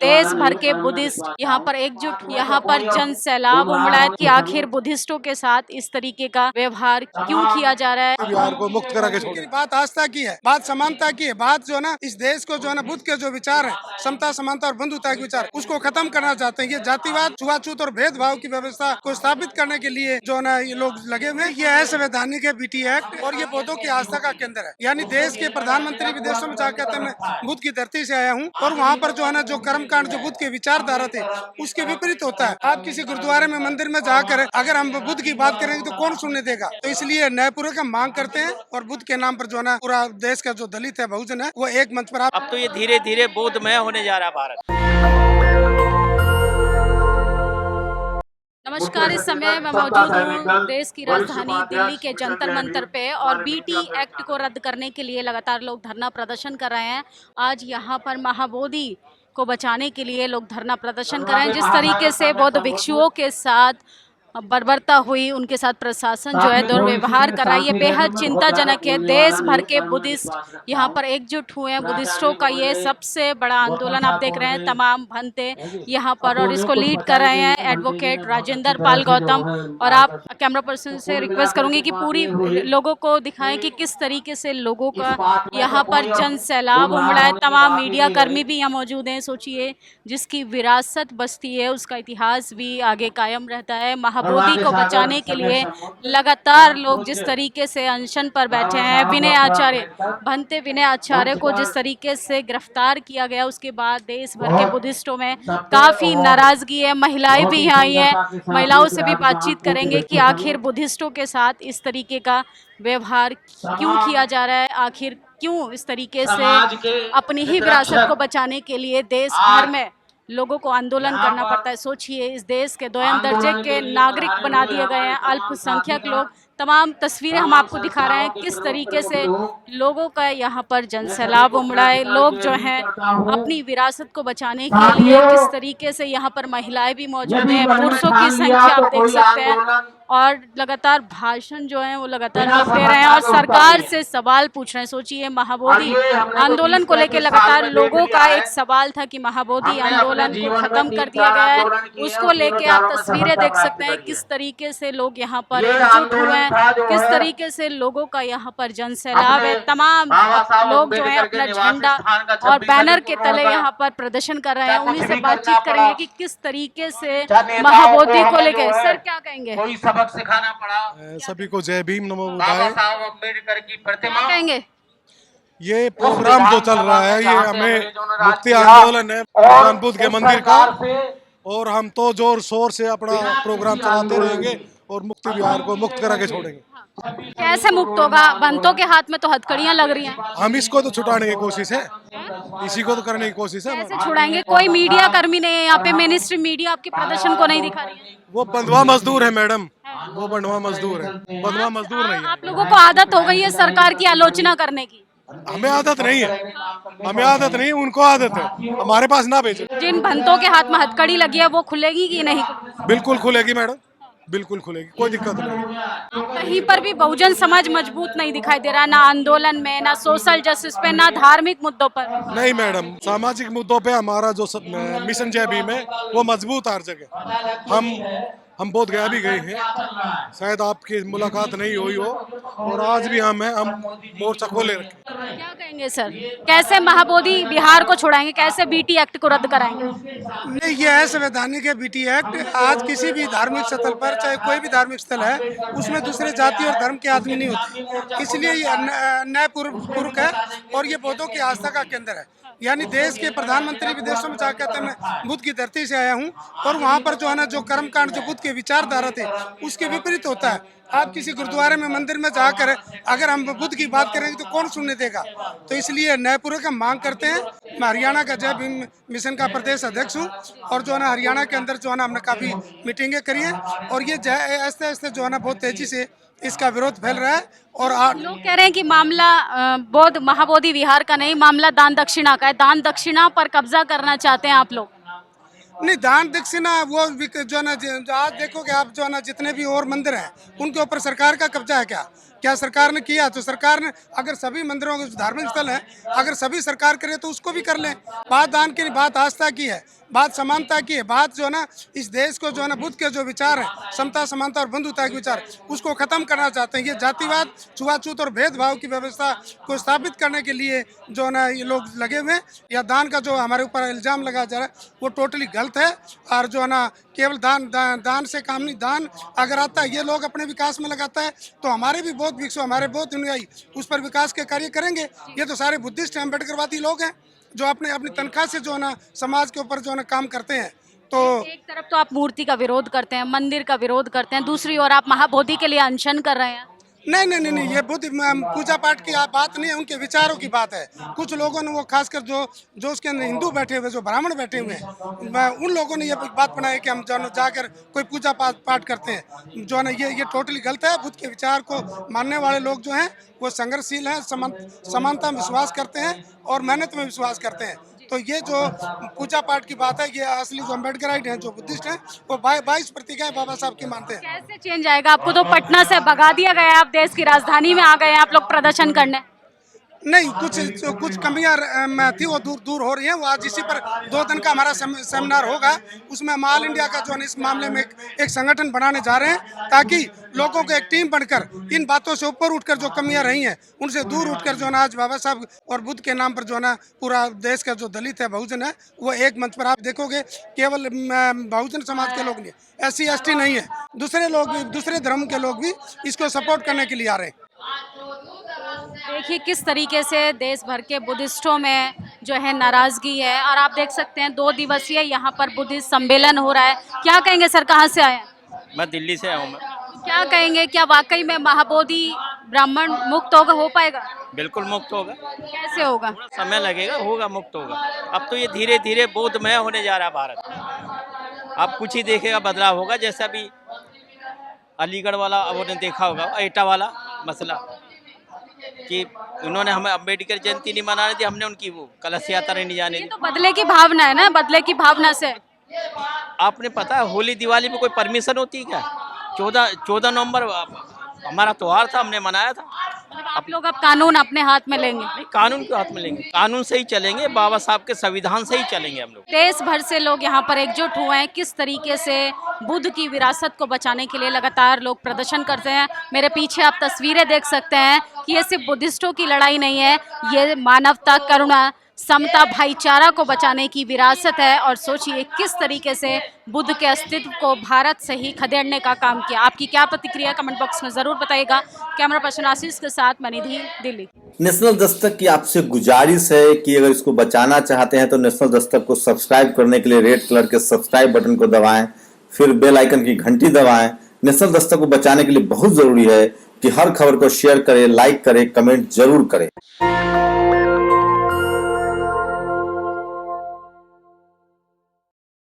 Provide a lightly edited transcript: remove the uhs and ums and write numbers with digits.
देश भर के बुद्धिस्ट यहाँ पर एकजुट, यहाँ पर जन सैलाब उमड़ा है कि आखिर बुद्धिस्टों के साथ इस तरीके का व्यवहार क्यों किया जा रहा है। बिहार को मुक्त करा के छोड़े। बात आस्था की है, बात समानता की है, बात जो है ना इस देश को जो है ना बुद्ध के जो विचार है, समता समानता और बंधुता के विचार, उसको खत्म करना चाहते हैं। ये जातिवाद, छुआछूत और भेदभाव की व्यवस्था को स्थापित करने के लिए जो है ना ये लोग लगे हुए हैं। ये है संवैधानिक है बीटी एक्ट और ये बौद्धों की आस्था का केंद्र है। यानी देश के प्रधानमंत्री विदेशों में जाकर कहते हैं मैं बुद्ध की धरती से आया हूँ और वहाँ पर जो है ना जो कर्मकांड जो बुद्ध के विचारधारा थे उसके विपरीत होता है। आप किसी गुरुद्वारे में मंदिर में जाकर अगर हम बुद्ध की बात करेंगे तो कौन सुनने देगा। तो इसलिए न्यायपूर्वक हम मांग करते हैं और बुद्ध के नाम पर जो है ना पूरा देश का जो दलित है, बहुजन है, वो एक मंच पर अब तो ये धीरे धीरे बौद्धमय होने जा रहा है भारत। नमस्कार, इस समय मैं मौजूद हूँ देश की राजधानी दिल्ली के जंतर मंतर पे और बीटी एक्ट को रद्द करने के लिए लगातार लोग धरना प्रदर्शन कर रहे हैं। आज यहाँ पर महाबोधि को बचाने के लिए लोग धरना प्रदर्शन कर रहे हैं। जिस तरीके से बौद्ध भिक्षुओं के साथ बर्बरता हुई, उनके साथ प्रशासन जो है दुर्व्यवहार कर रहा है, ये बेहद चिंताजनक है। देश भर के बुद्धिस्ट यहाँ पर एकजुट हुए हैं। बुद्धिस्टों का ये सबसे बड़ा आंदोलन आप देख रहे हैं, तमाम भंते यहाँ पर, और इसको लीड कर रहे हैं एडवोकेट राजेंद्र पाल गौतम। और आप कैमरा पर्सन से रिक्वेस्ट करूंगी कि पूरी लोगों को दिखाएं कि किस तरीके से लोगों का यहाँ पर जन सैलाब उमड़ा है। तमाम मीडिया कर्मी भी यहाँ मौजूद हैं। सोचिए, जिसकी विरासत बसती है उसका इतिहास भी आगे कायम रहता है। महाबोधि को बचाने के लिए लगातार लोग जिस तरीके से अनशन पर बैठे हैं, विनय आचार्य, भंते विनय आचार्य को जिस तरीके से गिरफ्तार किया गया, उसके बाद देश भर के बुद्धिस्टों में काफी नाराजगी है। महिलाएं भी यहाँ आई हैं, महिलाओं से भी बातचीत करेंगे कि आखिर बुद्धिस्टों के साथ इस तरीके का व्यवहार क्यों किया जा रहा है, आखिर क्यों इस तरीके से अपनी ही विरासत को बचाने के लिए देश भर में लोगों को आंदोलन करना पड़ता है। सोचिए, इस देश के दोयम दर्जे के नागरिक बना दिए गए हैं अल्पसंख्यक लोग। तमाम तस्वीरें हम आपको दिखा रहे हैं किस तरीके से लोगों का यहाँ पर जनसैलाब उमड़ा है। लोग जो हैं अपनी विरासत को बचाने के लिए किस तरीके से यहाँ पर महिलाएं भी मौजूद हैं, पुरुषों की संख्या आप देख सकते हैं, और लगातार भाषण जो है वो लगातार लोग दे रहे हैं और सरकार से सवाल पूछ रहे हैं। सोचिए, महाबोधि आंदोलन को लेकर लगातार लोगों का एक सवाल था कि महाबोधि आंदोलन को खत्म कर दिया गया है। उसको लेके आप तस्वीरें देख सकते हैं किस तरीके से लोग यहाँ पर एकजुट हुए हैं, किस तरीके से लोगों का यहाँ पर जन सैलाब है। तमाम लोग जो है अपना झंडा और बैनर के तले यहाँ पर प्रदर्शन कर रहे हैं। उन्हीं से बातचीत करेंगे कि किस तरीके से महाबोधि को लेकर, सर क्या कहेंगे? सिखाना पड़ा। सभी को जय भीम, नमो बुद्धाय। अम्बेडकर की प्रतिमा कहेंगे। ये प्रोग्राम जो चल रहा है ये हमें मुक्ति आंदोलन है भगवान बुद्ध के मंदिर का, और हम तो जोर शोर से अपना प्रोग्राम चलाते रहेंगे और मुक्ति बिहार को मुक्त करा के छोड़ेंगे। कैसे मुक्त होगा? भंतों के हाथ में तो हथकड़ियां लग रही हैं। हम इसको तो छुटाने की कोशिश है, इसी को तो करने की कोशिश है। कैसे छुड़ाएंगे? कोई मीडिया कर्मी नहीं है यहाँ पे, मेन स्ट्रीम मीडिया आपके प्रदर्शन को नहीं दिखा रही है। वो बंधुआ मजदूर है मैडम, वो बंधुआ मजदूर है, बंधुआ मजदूर नहीं है। आप लोगों को आदत हो गई है सरकार की आलोचना करने की। हमें आदत नहीं है, हमें आदत नहीं, उनको आदत है, हमारे पास ना भेजे। जिन भंतों के हाथ में हथकड़ी लगी है वो खुलेगी कि नहीं? बिल्कुल खुलेगी मैडम, बिल्कुल खुलेगी, कोई दिक्कत नहीं। कहीं पर भी बहुजन समाज मजबूत नहीं दिखाई दे रहा, ना आंदोलन में, ना सोशल जस्टिस पे, ना धार्मिक मुद्दों पर। नहीं मैडम, सामाजिक मुद्दों पे हमारा जो मिशन जय भीम है वो मजबूत हर जगह। हम बोध गया भी गए हैं, शायद आपकी मुलाकात नहीं हुई हो, और आज भी हम मोर्चा खोले रखे। क्या कहेंगे सर, कैसे महाबोधि बिहार को छोड़ाएंगे, कैसे बीटी एक्ट को रद्द कराएंगे? नहीं, ये है संवैधानिक है बीटी एक्ट। आज किसी भी धार्मिक स्थल पर, चाहे कोई भी धार्मिक स्थल है, उसमें दूसरे जाति और धर्म के आदमी नहीं होते, इसलिए ये न्यायपूर्वक है और ये बौद्धों की आस्था का केंद्र है। यानी देश के प्रधानमंत्री विदेशों में जाकर कहते हैं मैं बुद्ध की धरती से आया हूँ और वहाँ पर जो है ना जो कर्मकांड जो बुद्ध के विचारधारा थे उसके विपरीत होता है। आप किसी गुरुद्वारे में मंदिर में जाकर अगर हम बुद्ध की बात करेंगे तो कौन सुनने देगा। तो इसलिए न्यायपूर्वक हम मांग करते हैं। मैं हरियाणा का जय भीम मिशन का प्रदेश अध्यक्ष हूँ और जो है ना हरियाणा के अंदर जो है ना हमने काफ़ी मीटिंगें करी हैं और ये ऐसे ऐसे जो है ना बहुत तेजी से इसका विरोध फैल रहा है। और लोग कह रहे हैं कि मामला बौद्ध महाबोधि विहार का नहीं, मामला दान दक्षिणा का है। दान दक्षिणा पर कब्जा करना चाहते हैं आप लोग। नहीं, दान दक्षिणा वो जो है ना, आज देखोगे आप जो है ना, जितने भी और मंदिर हैं उनके ऊपर सरकार का कब्जा है क्या सरकार ने किया? तो सरकार ने अगर सभी मंदिरों के धार्मिक स्थल हैं, अगर सभी सरकार करे तो उसको भी कर लें। बात दान की, बात आस्था की है, बात समानता की है, बात जो है ना इस देश को जो है ना बुद्ध के जो विचार हैं, समता समानता और बंधुता के विचार, उसको खत्म करना चाहते हैं। ये जातिवाद, छुआछूत और भेदभाव की व्यवस्था को स्थापित करने के लिए जो है ना ये लोग लगे हुए हैं। या दान का जो हमारे ऊपर इल्ज़ाम लगाया जा रहा है वो टोटली गलत है। और जो है ना केवल दान से काम नहीं, दान अगर आता है ये लोग अपने विकास में लगाता है तो हमारे भी बहुत भिक्षु, हमारे बहुत अनुयायी उस पर विकास के कार्य करेंगे। ये तो सारे बुद्धिस्ट अम्बेडकरवादी लोग हैं जो अपने अपनी तनख्वाह से जो है ना समाज के ऊपर जो है ना काम करते हैं। तो एक तरफ तो आप मूर्ति का विरोध करते हैं, मंदिर का विरोध करते हैं, दूसरी ओर आप महाबोधि के लिए अनशन कर रहे हैं। नहीं, ये बुद्ध पूजा पाठ की बात नहीं है, उनके विचारों की बात है। कुछ लोगों ने वो खासकर जो उसके अंदर हिंदू बैठे हुए, जो ब्राह्मण बैठे हुए हैं, उन लोगों ने ये बात बनाई कि हम जो है जाकर कोई पूजा पाठ करते हैं। जो है ना ये टोटली गलत है। बुद्ध के विचार को मानने वाले लोग जो हैं वो संघर्षशील हैं, समानता में विश्वास करते हैं और मेहनत में विश्वास करते हैं। तो ये जो पूजा पाठ की बात है, ये असली जो अम्बेडकराइट हैं, जो बुद्धिस्ट हैं, वो 22 प्रतिज्ञाएं बाबा साहब की मानते हैं। कैसे चेंज आएगा? आपको तो पटना से भगा दिया गया है, आप देश की राजधानी में आ गए हैं आप लोग प्रदर्शन करने। नहीं, कुछ कमियां थी वो दूर हो रही हैं। वो आज इसी पर 2 दिन का हमारा सेमिनार होगा, उसमें हम ऑल इंडिया का जो है इस मामले में एक संगठन बनाने जा रहे हैं ताकि लोगों को एक टीम बनकर इन बातों से ऊपर उठकर जो कमियां रही हैं उनसे दूर उठकर जो है ना आज बाबा साहब और बुद्ध के नाम पर जो है ना पूरा देश का जो दलित है, बहुजन है, वो एक मंच पर आप देखोगे। केवल बहुजन समाज के लोग नहीं, SC ST नहीं है, दूसरे लोग भी, दूसरे धर्म के लोग भी इसको सपोर्ट करने के लिए आ रहे हैं। देखिए किस तरीके से देश भर के बुद्धिस्टों में जो है नाराजगी है, और आप देख सकते हैं 2 दिवसीय यहाँ पर बुद्धिस्ट सम्मेलन हो रहा है। क्या कहेंगे सर, कहाँ से आए हैं? मैं दिल्ली से आया हूँ। मैं क्या कहेंगे, क्या वाकई में महाबोधि ब्राह्मण मुक्त होगा, हो पाएगा? बिल्कुल मुक्त होगा। कैसे होगा? समय लगेगा, होगा, मुक्त होगा। अब तो ये धीरे धीरे बौद्धमय होने जा रहा है भारत। अब कुछ ही देखेगा बदलाव होगा, जैसा अभी अलीगढ़ वाला अब उन्होंने देखा होगा, एटा वाला मसला कि उन्होंने हमें अम्बेडकर जयंती नहीं मनाने दी, हमने उनकी वो कलश यात्रा नहीं जाने ये दी। तो बदले की भावना है ना, बदले की भावना से। आपने पता है होली दिवाली में कोई परमिशन होती है क्या? 14 नवंबर हमारा त्योहार था, हमने मनाया था। आप लोग अब कानून अपने हाथ में लेंगे? नहीं, कानून के हाथ में लेंगे, कानून से ही चलेंगे, बाबा साहब के संविधान से ही चलेंगे हम लोग। देश भर से लोग यहाँ पर एकजुट हुए हैं। किस तरीके से बुद्ध की विरासत को बचाने के लिए लगातार लोग प्रदर्शन करते हैं। मेरे पीछे आप तस्वीरें देख सकते हैं कि ये सिर्फ बुद्धिस्टों की लड़ाई नहीं है, ये मानवता, करुणा, समता, भाईचारा को बचाने की विरासत है। और सोचिए किस तरीके से बुद्ध के अस्तित्व को भारत से ही खदेड़ने का काम किया। आपकी क्या प्रतिक्रिया, कमेंट बॉक्स में ज़रूर बताइएगा। कैमरा पर्सन आशीष के साथ मैं निधि, दिल्ली। नेशनल दस्तक की आपसे गुजारिश है कि अगर इसको बचाना चाहते हैं तो नेशनल दस्तक को सब्सक्राइब करने के लिए रेड कलर के सब्सक्राइब बटन को दबाएं, फिर बेल आइकन की घंटी दबाएं। नेशनल दस्तक को बचाने के लिए बहुत जरूरी है कि हर खबर को शेयर करें, लाइक करें, कमेंट जरूर करें।